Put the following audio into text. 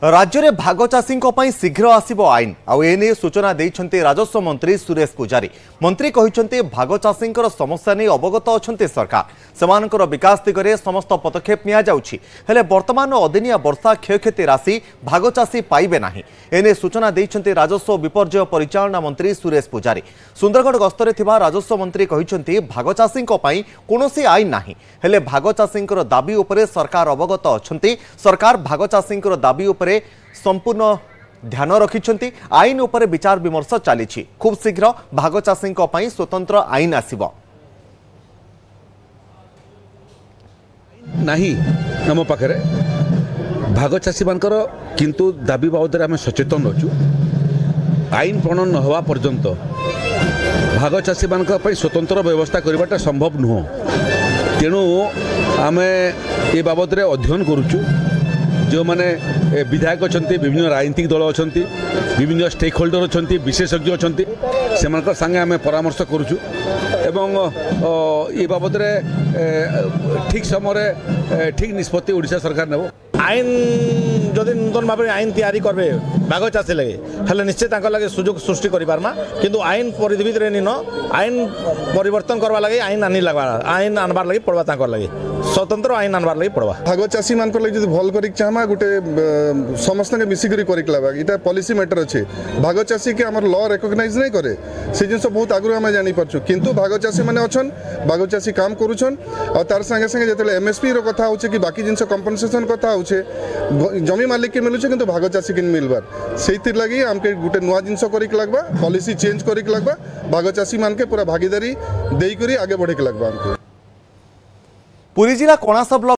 राज्य में भाग चाषी शीघ्र आसिबो आईन आने सूचना देइछन्ते राजस्व मंत्री सुरेश पुजारी। मंत्री कहिछन्ते भाग चाषी समस्या नहीं अवगत अच्छा सरकार सेमानकर विकास दिगरे समस्त पदक्षेप निया जाउछि। हेले वर्तमान अदिनिया वर्षा क्षयक्षति राशि भाग चाषी पाइबे नाही। एने सूचना देइछन्ते राजस्व विपर्यय परिचालना मंत्री सुरेश पुजारी। सुंदरगढ़ गस्तरे थिबा राजस्व मंत्री कहिछन्ते भाग चाषी कोनोसी आईन नाही। हेले भाग चाषी दाबी उपरे सरकार अवगत अछन्ते। सरकार भाग चाषी दाबी उपरे संपूर्ण ध्यान रखिछन्ति। आईन उपरे विचार विमर्श चली। खूब शीघ्र भाग चाषी स्वतंत्र आईन आसिबो नहीं आम पाखे भाग चाषी मानकर किंतु दाबी बाबद आम सचेतन अच्छु। आईन प्रणयन न हवा पर्यंत भाग चाषी मान स्वतंत्र व्यवस्था करवाटा संभव नुह। तेणु आम ए बाबद अध्ययन करुचु। जो माने विधायक अच्छा विभिन्न राजनीतिक दल अच्छा विभिन्न स्टेक होल्डर अच्छा विशेषज्ञ अच्छा से संगे आम परामर्श करुचु एवं ये बाबद ठीक समय ठीक निष्पत्ति ओडिशा सरकार नेब। आईन जदि नूतन भाव आईन तैयारी करबे भाग चाषी लगे हेल्ले निश्चित लगे सुजोग सृष्टि करमा किंतु आईन परिधि भितर निन आईन परिवर्तन करवा लगे आईन आनी लगवा आईन आनबार लगे पड़वा लगे स्वतंत्र आईन आनबार लगे पड़वा। भाग चाषी मान लगे जो भल कर चाहमा गोटे समस्त मिसिक कर पॉलिसी मैटर अच्छे। भाग चाषी के आमर लॉ रिकॉग्नाइज नहीं करे से जिन बहुत आगु आम जानी पार्छु किंतु भाग चाषी मैंने अच्छन भाग चाषी काम करुछन और तार संगे संगे जो एमएसपी रो कथा होचे कि बाकी जिन कंपनसेशन कथा होचे जमी मालिक के मिलुचे किंतु भाग चाषी के मिलबार से लगी आमके गोटे नुआ जिनस करिक लगबा पॉलिसी चेंज करिक लगबा भाग चाषी मान के पूरा भागीदारी देई करी आगे बढ़े के लगबा। पुरी जिला कणासा ब्लॉक